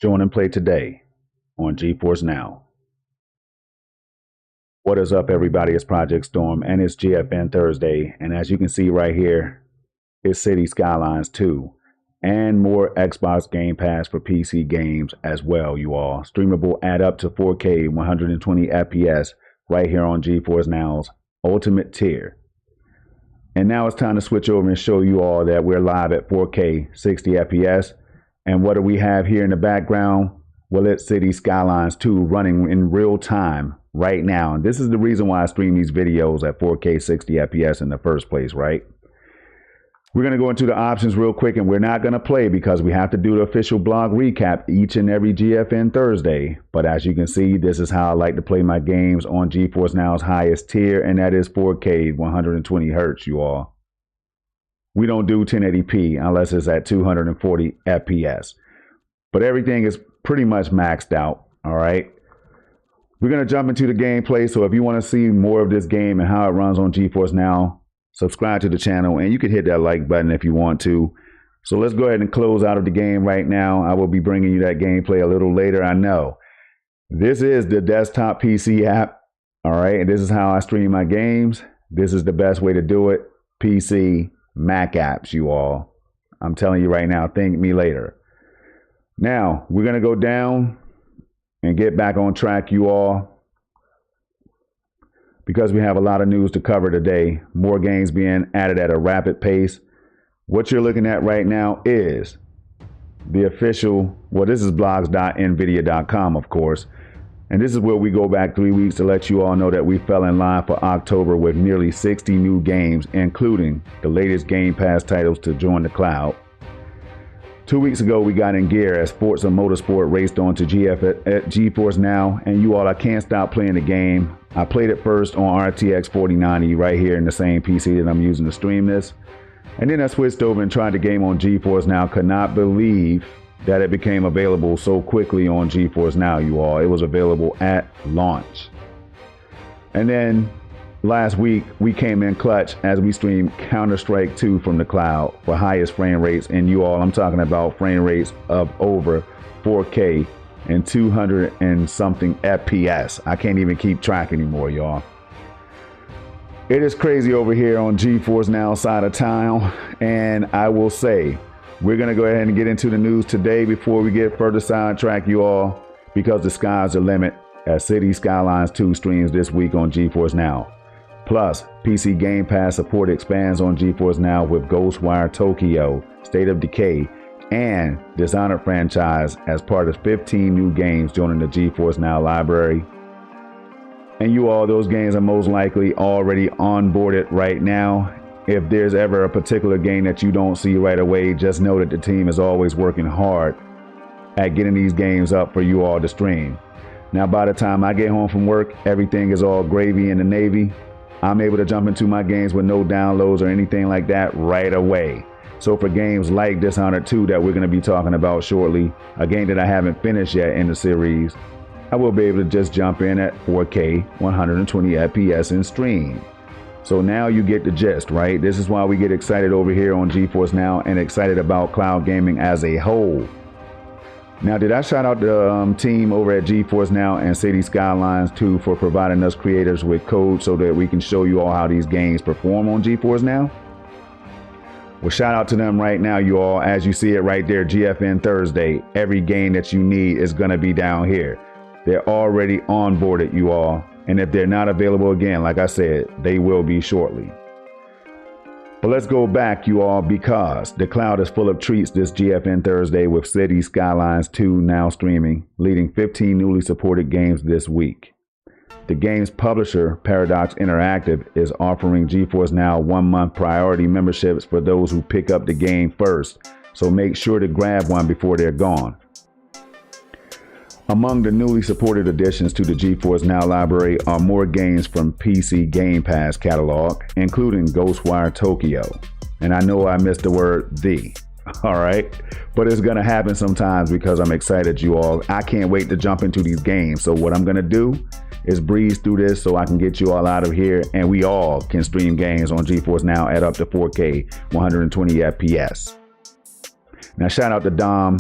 Join and play today on GeForce Now. What is up, everybody? It's Project Storm, and it's GFN Thursday. And as you can see right here, it's City Skylines 2 and more Xbox Game Pass for PC games as well, you all. Streamable at up to 4K 120 FPS right here on GeForce Now's Ultimate tier. And now it's time to switch over and show you all that we're live at 4K 60 FPS. And what do we have here in the background? Well, it's City Skylines 2 running in real time right now. And this is the reason why I stream these videos at 4K 60 FPS in the first place, right? We're going to go into the options real quick, and we're not going to play because we have to do the official blog recap each and every GFN Thursday. But as you can see, this is how I like to play my games on GeForce Now's highest tier, and that is 4K 120 Hertz, you all. We don't do 1080p unless it's at 240 FPS. But everything is pretty much maxed out, all right? We're going to jump into the gameplay, so if you want to see more of this game and how it runs on GeForce Now, subscribe to the channel, and you can hit that like button if you want to. So let's go ahead and close out of the game right now. I will be bringing you that gameplay a little later, I know. This is the desktop PC app, all right? And this is how I stream my games. This is the best way to do it. PC, Mac apps, you all. I'm telling you right now, thank me later. Now, we're going to go down and get back on track, you all, because we have a lot of news to cover today. More games being added at a rapid pace. What you're looking at right now is the official, well, this is blogs.nvidia.com, of course. And this is where we go back 3 weeks to let you all know that we fell in line for October with nearly 60 new games, including the latest Game Pass titles to join the cloud. 2 weeks ago, we got in gear as Forza Motorsport raced on to GeForce Now. And you all, I can't stop playing the game. I played it first on RTX 4090 right here in the same PC that I'm using to stream this. And then I switched over and tried the game on GeForce Now. Could not believe that it became available so quickly on GeForce Now, you all. It was available at launch. And then last week, we came in clutch as we streamed Counter-Strike 2 from the cloud for highest frame rates. And you all, I'm talking about frame rates of over 4K and 200 and something FPS. I can't even keep track anymore, y'all. It is crazy over here on GeForce Now side of town. And I will say, we're going to go ahead and get into the news today before we get further sidetracked, you all, because the sky's the limit as City Skylines 2 streams this week on GeForce Now. Plus, PC Game Pass support expands on GeForce Now with Ghostwire Tokyo, State of Decay, and Dishonored franchise as part of 15 new games joining the GeForce Now library. And you all, those games are most likely already onboarded right now. If there's ever a particular game that you don't see right away, just know that the team is always working hard at getting these games up for you all to stream. Now, by the time I get home from work, everything is all gravy in the Navy. I'm able to jump into my games with no downloads or anything like that right away. So for games like Dishonored 2 that we're going to be talking about shortly, a game that I haven't finished yet in the series, I will be able to just jump in at 4K 120 FPS and stream. So now you get the gist, right? This is why we get excited over here on GeForce Now and excited about cloud gaming as a whole. Now, did I shout out the team over at GeForce Now and City Skylines 2 for providing us creators with code so that we can show you all how these games perform on GeForce Now? Well, shout out to them right now, you all. As you see it right there, GFN Thursday, every game that you need is going to be down here. They're already onboarded, you all. And if they're not available again, like I said, they will be shortly. But let's go back, you all, because the cloud is full of treats this GFN Thursday with City Skylines 2 now streaming, leading 15 newly supported games this week. The game's publisher, Paradox Interactive, is offering GeForce Now 1-month priority memberships for those who pick up the game first, so make sure to grab one before they're gone. Among the newly supported additions to the GeForce Now library are more games from PC Game Pass catalog, including Ghostwire Tokyo. And I know I missed the word "the," all right? But it's gonna happen sometimes because I'm excited, you all. I can't wait to jump into these games. So what I'm gonna do is breeze through this so I can get you all out of here and we all can stream games on GeForce Now at up to 4K 120 FPS. Now shout out to Dom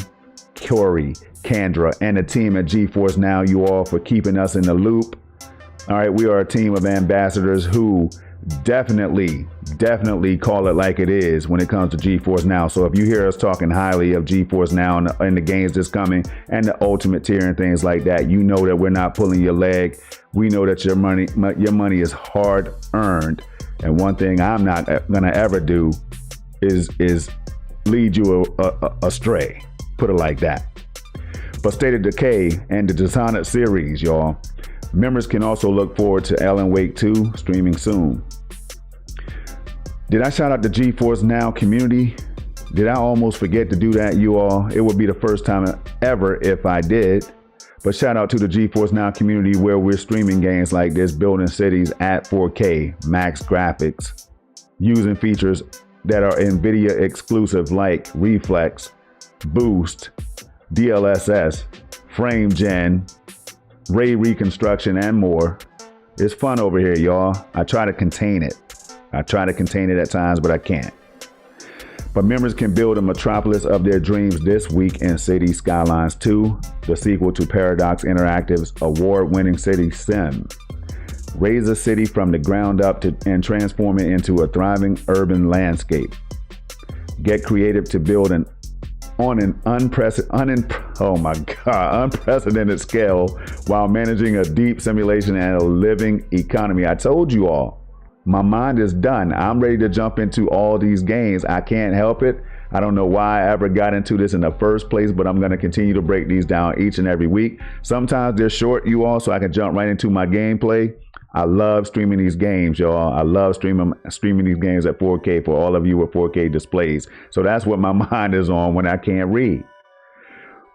Corey, Kendra, and the team at GeForce Now, you all, for keeping us in the loop. All right, we are a team of ambassadors who definitely call it like it is when it comes to GeForce Now. So if you hear us talking highly of GeForce Now and the games that's coming and the ultimate tier and things like that, you know that we're not pulling your leg. We know that your money is hard earned. And one thing I'm not gonna ever do is lead you astray. Put it like that. But State of Decay and the Dishonored series, y'all. Members can also look forward to Alan Wake 2 streaming soon. Did I shout out the GeForce Now community? Did I almost forget to do that, you all? It would be the first time ever if I did. But shout out to the GeForce Now community where we're streaming games like this, building cities at 4K, max graphics, using features that are Nvidia exclusive like Reflex, Boost, DLSS, Frame Gen, Ray Reconstruction, and more. It's fun over here, y'all. I try to contain it. at times, but I can't. But members can build a metropolis of their dreams this week in City Skylines 2, the sequel to Paradox Interactive's award-winning city sim. Raise a city from the ground up and transform it into a thriving urban landscape. Get creative to build on an unprecedented scale while managing a deep simulation and a living economy. I told you all, my mind is done. I'm ready to jump into all these games. I can't help it. I don't know why I ever got into this in the first place, but I'm going to continue to break these down each and every week. Sometimes they're short, you all, so I can jump right into my gameplay. I love streaming these games, y'all. I love streaming these games at 4K for all of you with 4K displays. So that's what my mind is on when I can't read.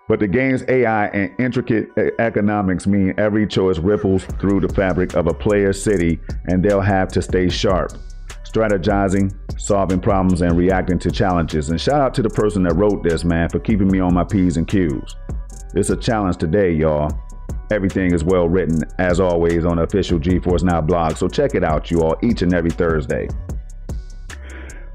But the game's AI and intricate economics mean every choice ripples through the fabric of a player's city, and they'll have to stay sharp, strategizing, solving problems, and reacting to challenges. And shout out to the person that wrote this, man, for keeping me on my P's and Q's. It's a challenge today, y'all. Everything is well written, as always, on the official GeForce Now blog, so check it out, you all, each and every Thursday.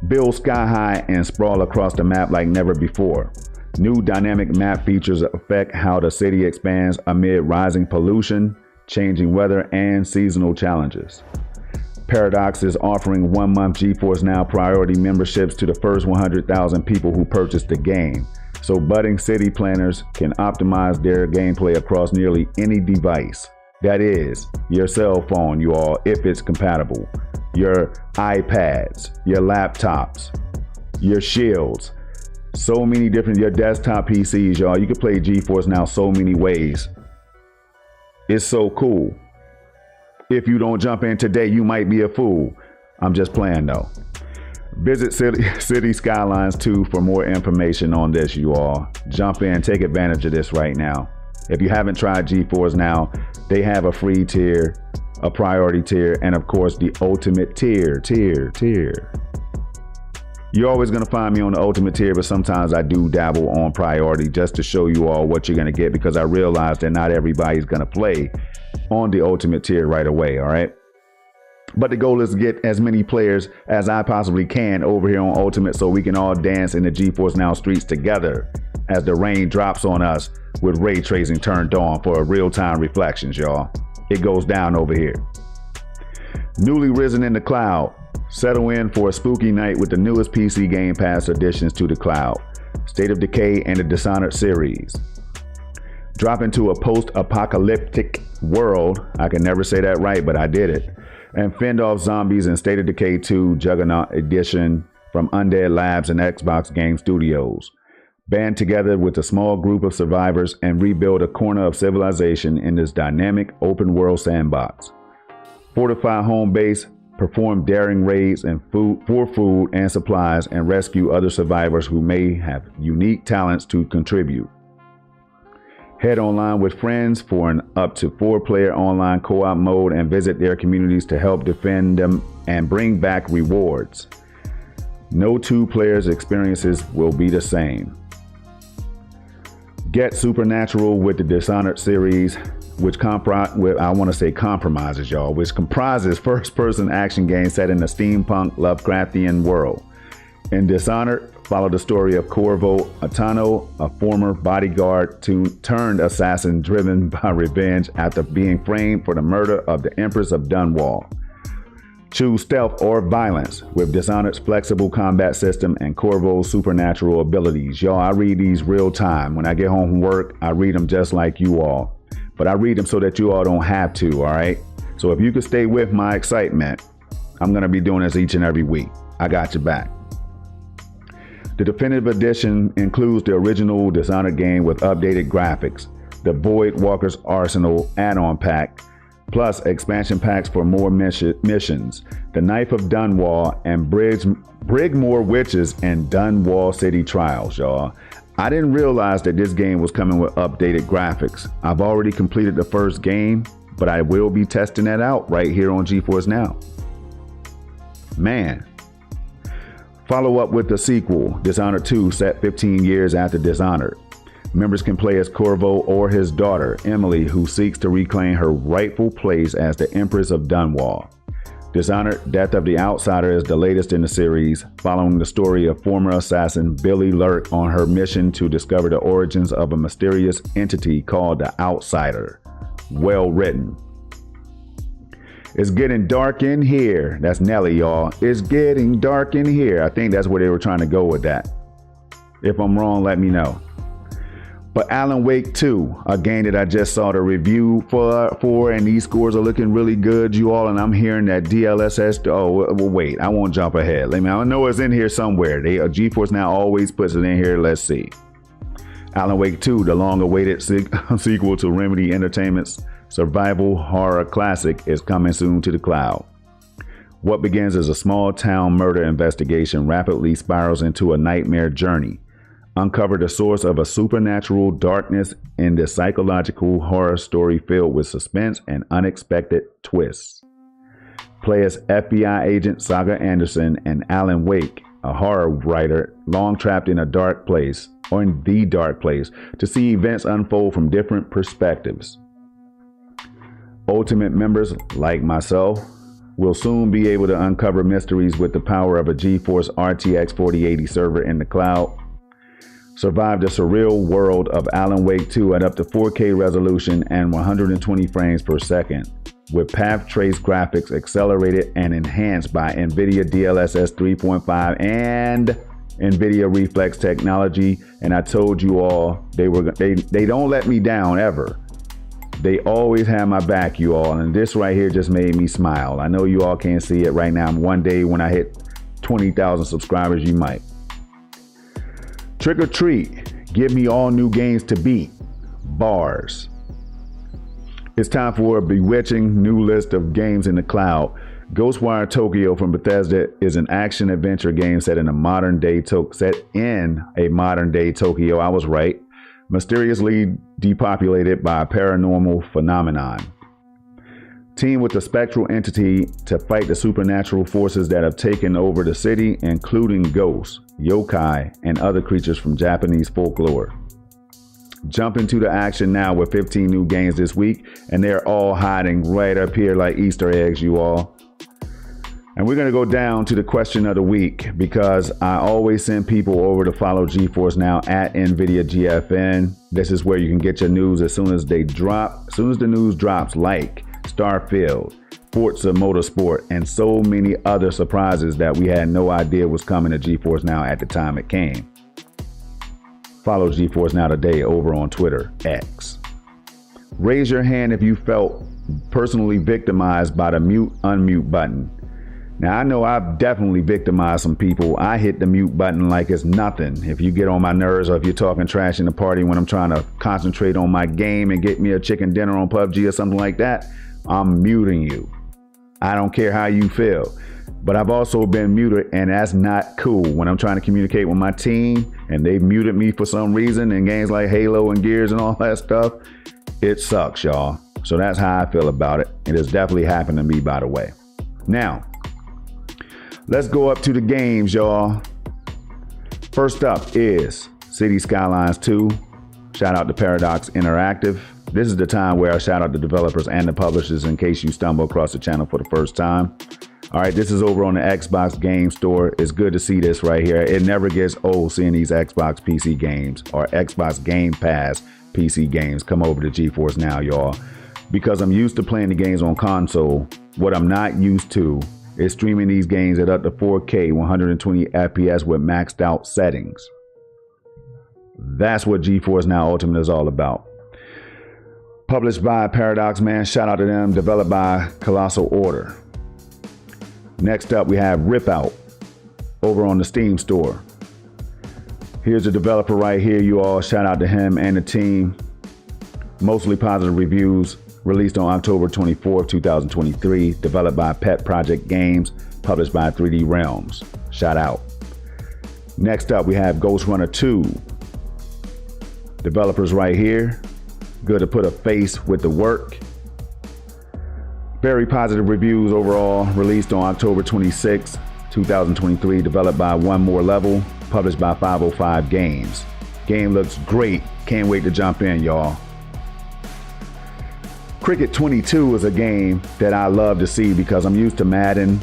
Build sky high and sprawl across the map like never before. New dynamic map features affect how the city expands amid rising pollution, changing weather, and seasonal challenges. Paradox is offering 1-month GeForce Now priority memberships to the first 100,000 people who purchase the game, so budding city planners can optimize their gameplay across nearly any device. That is, your cell phone, you all, if it's compatible, your iPads, your laptops, your shields, so many different, your desktop PCs, y'all. You can play GeForce Now so many ways. It's so cool. If you don't jump in today, you might be a fool. I'm just playing though. Visit City Skylines 2 for more information on this, you all. Jump in, take advantage of this right now. If you haven't tried GeForce Now, they have a free tier, a priority tier, and of course the ultimate tier. You're always gonna find me on the ultimate tier, but sometimes I do dabble on priority just to show you all what you're gonna get, because I realize that not everybody's gonna play on the ultimate tier right away, all right? But the goal is to get as many players as I possibly can over here on Ultimate so we can all dance in the GeForce Now streets together as the rain drops on us with ray tracing turned on for real-time reflections, y'all. It goes down over here. Newly risen in the cloud. Settle in for a spooky night with the newest PC Game Pass additions to the cloud. State of Decay and the Dishonored series. Drop into a post-apocalyptic world. I can never say that right, but I did it. And fend off zombies in State of Decay 2 Juggernaut Edition from Undead Labs and Xbox Game Studios. Band together with a small group of survivors and rebuild a corner of civilization in this dynamic open world sandbox. Fortify home base, perform daring raids and for food and supplies, and rescue other survivors who may have unique talents to contribute. Head online with friends for an up to 4-player online co-op mode and visit their communities to help defend them and bring back rewards. No 2 players' experiences will be the same. Get supernatural with the Dishonored series, which compromises, y'all, which comprises first-person action games set in a steampunk Lovecraftian world. In Dishonored, Follow the story of Corvo Attano, a former bodyguard turned assassin driven by revenge after being framed for the murder of the Empress of Dunwall. Choose stealth or violence with Dishonored's flexible combat system and Corvo's supernatural abilities. Y'all, I read these real time. When I get home from work, I read them just like you all. But I read them so that you all don't have to, all right? So if you could stay with my excitement, I'm going to be doing this each and every week. I got your back. The definitive edition includes the original Dishonored game with updated graphics, the Void Walker's Arsenal add-on pack, plus expansion packs for more missions, the Knife of Dunwall, and Brigmore Witches and Dunwall City Trials, y'all. I didn't realize that this game was coming with updated graphics. I've already completed the first game, but I will be testing that out right here on GeForce Now. Man. Follow up with the sequel, Dishonored 2, set 15 years after Dishonored. Members can play as Corvo or his daughter, Emily, who seeks to reclaim her rightful place as the Empress of Dunwall. Dishonored Death of the Outsider is the latest in the series, following the story of former assassin Billy Lurk on her mission to discover the origins of a mysterious entity called the Outsider. Well written. It's getting dark in here. That's Nelly, y'all. It's getting dark in here. I think that's where they were trying to go with that. If I'm wrong, let me know. But Alan Wake 2, a game that I just saw the review for, and these scores are looking really good, you all. And I'm hearing that DLSS. Oh, well, wait, I won't jump ahead. I know it's in here somewhere. GeForce Now always puts it in here. Let's see. Alan Wake 2, the long-awaited sequel to Remedy Entertainment's survival horror classic, is coming soon to the cloud. What begins as a small-town murder investigation rapidly spirals into a nightmare journey. Uncover the source of a supernatural darkness in this psychological horror story filled with suspense and unexpected twists. Play as FBI agent Saga Anderson and Alan Wake, a horror writer long trapped in a dark place, or in the dark place, to see events unfold from different perspectives. Ultimate members, like myself, will soon be able to uncover mysteries with the power of a GeForce RTX 4080 server in the cloud. Survive the surreal world of Alan Wake 2 at up to 4K resolution and 120 frames per second, with path trace graphics accelerated and enhanced by Nvidia DLSS 3.5 and Nvidia Reflex technology. And I told you all, they don't let me down ever. They always have my back, you all, and this right here just made me smile. I know you all can't see it right now. One day when I hit 20,000 subscribers, you might. Trick or treat, give me all new games to beat. Bars. It's time for a bewitching new list of games in the cloud. Ghostwire Tokyo from Bethesda is an action-adventure game set in a modern-day Tokyo. I was right. Mysteriously depopulated by a paranormal phenomenon. Team with a spectral entity to fight the supernatural forces that have taken over the city, including ghosts, yokai, and other creatures from Japanese folklore. Jump into the action now with 15 new games this week, and they're all hiding right up here like Easter eggs, you all. And we're going to go down to the question of the week, because I always send people over to follow GeForce Now at Nvidia GFN. This is where you can get your news as soon as they drop. As soon as the news drops, like Starfield, Forza Motorsport, and so many other surprises that we had no idea was coming to GeForce Now at the time it came. Follow GeForce Now today over on Twitter, X. Raise your hand if you felt personally victimized by the mute-unmute button. Now, I know I've definitely victimized some people. I hit the mute button like it's nothing. If you get on my nerves, or if you're talking trash in the party when I'm trying to concentrate on my game and get me a chicken dinner on PUBG or something like that, I'm muting you. I don't care how you feel. But I've also been muted, and that's not cool. When I'm trying to communicate with my team and they muted me for some reason in games like Halo and Gears and all that stuff, it sucks, y'all. So that's how I feel about it. It has definitely happened to me, by the way. Now, let's go up to the games, y'all. First up is City Skylines 2. Shout out to Paradox Interactive. This is the time where I shout out the developers and the publishers in case you stumble across the channel for the first time. All right, this is over on the Xbox Game Store. It's good to see this right here. It never gets old seeing these Xbox PC games or Xbox Game Pass PC games come over to GeForce Now, y'all. Because I'm used to playing the games on console, what I'm not used to is streaming these games at up to 4K 120 FPS with maxed out settings. That's what GeForce Now Ultimate is all about. Published by Paradox, man, shout out to them. Developed by Colossal Order. Next up, we have Rip Out over on the Steam store. Here's the developer right here, you all. Shout out to him and the team. Mostly positive reviews. Released on October 24th, 2023. Developed by Pet Project Games. Published by 3D Realms. Shout out. Next up, we have Ghost Runner 2. Developers right here. Good to put a face with the work. Very positive reviews overall. Released on October 26, 2023. Developed by One More Level. Published by 505 Games. Game looks great. Can't wait to jump in, y'all. Cricket 22 is a game that I love to see because I'm used to Madden.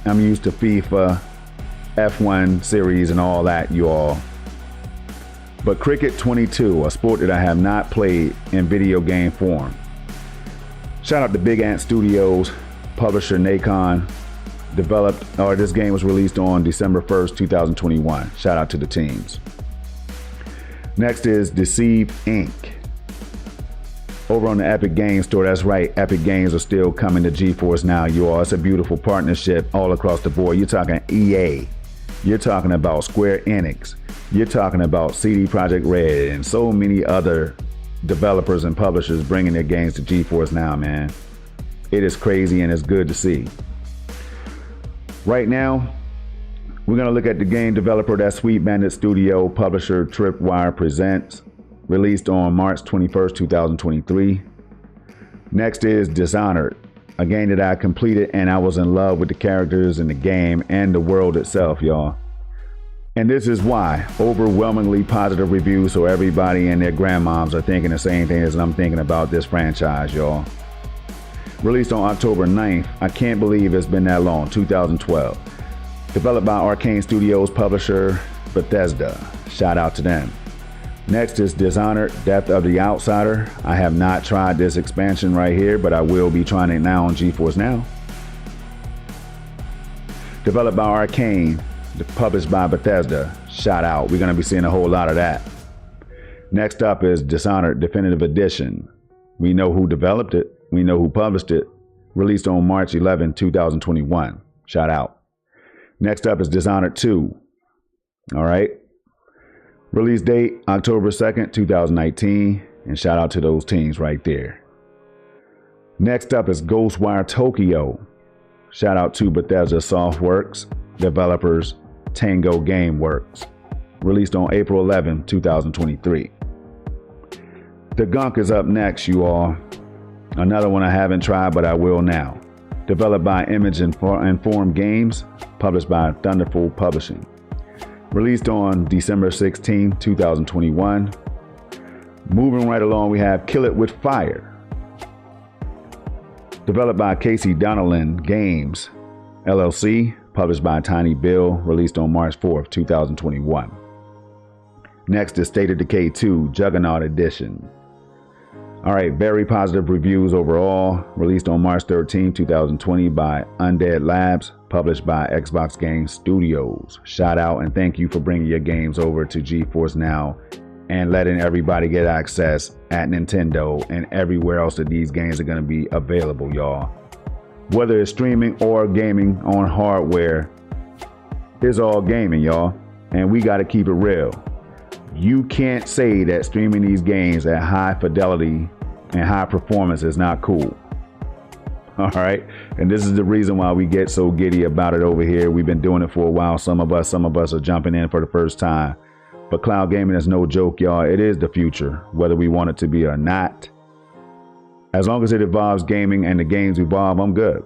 I'm used to FIFA, F1 series and all that, you all. But Cricket 22, a sport that I have not played in video game form. Shout out to Big Ant Studios, publisher Nacon. This game was released on December 1st, 2021. Shout out to the teams. Next is Deceive Inc. Over on the Epic Games Store. That's right, Epic Games are still coming to GeForce Now, you all. It's a beautiful partnership all across the board. You're talking EA. You're talking about Square Enix. You're talking about CD Projekt Red and so many other developers and publishers bringing their games to GeForce Now, man. It is crazy and it's good to see. Right now, we're going to look at the game developer, that Sweet Bandit Studio, publisher Tripwire Presents, released on March 21st, 2023. Next is Dishonored, a game that I completed and I was in love with the characters in the game and the world itself, y'all. And this is why. Overwhelmingly positive reviews, so everybody and their grandmoms are thinking the same thing as I'm thinking about this franchise, y'all. Released on October 9th. I can't believe it's been that long, 2012. Developed by Arcane Studios, publisher Bethesda. Shout out to them. Next is Dishonored, Death of the Outsider. I have not tried this expansion right here, but I will be trying it now on GeForce Now. Developed by Arcane, published by Bethesda. Shout out. We're going to be seeing a whole lot of that. Next up is Dishonored Definitive Edition. We know who developed it. We know who published it. Released on March 11, 2021. Shout out. Next up is Dishonored 2. All right. Release date, October 2nd, 2019. And shout out to those teams right there. Next up is Ghostwire Tokyo. Shout out to Bethesda Softworks. Developers Tango Gameworks. Released on April 11, 2023. The Gunk is up next, you all. Another one I haven't tried, but I will now. Developed by Image Informed Games. Published by Thunderful Publishing. Released on December 16, 2021. Moving right along, we have Kill It With Fire. Developed by Casey Donnellan Games, LLC. Published by Tiny Bill. Released on March 4th, 2021. Next is State of Decay 2 Juggernaut Edition. All right, very positive reviews overall. Released on March 13, 2020 by Undead Labs. Published by Xbox Game Studios. Shout out and thank you for bringing your games over to GeForce Now and letting everybody get access at Nintendo and everywhere else that these games are going to be available, y'all. Whether it's streaming or gaming on hardware, it's all gaming, y'all. And we got to keep it real. You can't say that streaming these games at high fidelity and high performance is not cool. All right. And this is the reason why we get so giddy about it over here. We've been doing it for a while. Some of us are jumping in for the first time. But cloud gaming is no joke, y'all. It is the future, whether we want it to be or not. As long as it evolves gaming and the games evolve, I'm good.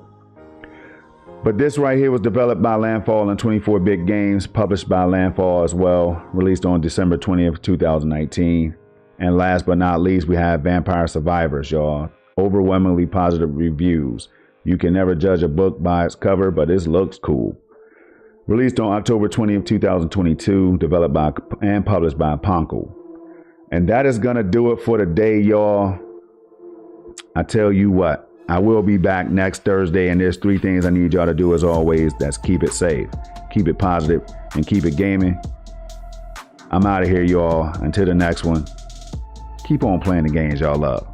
But this right here was developed by Landfall and 24-Bit Games, published by Landfall as well, released on December 20th, 2019. And last but not least, we have Vampire Survivors, y'all. Overwhelmingly positive reviews. You can never judge a book by its cover, but this looks cool. Released on October 20th, 2022, developed by and published by Ponko. And that is going to do it for today, y'all. I tell you what, I will be back next Thursday, and there's 3 things I need y'all to do as always. That's keep it safe, keep it positive, and keep it gaming. I'm out of here, y'all. Until the next one, keep on playing the games y'all love.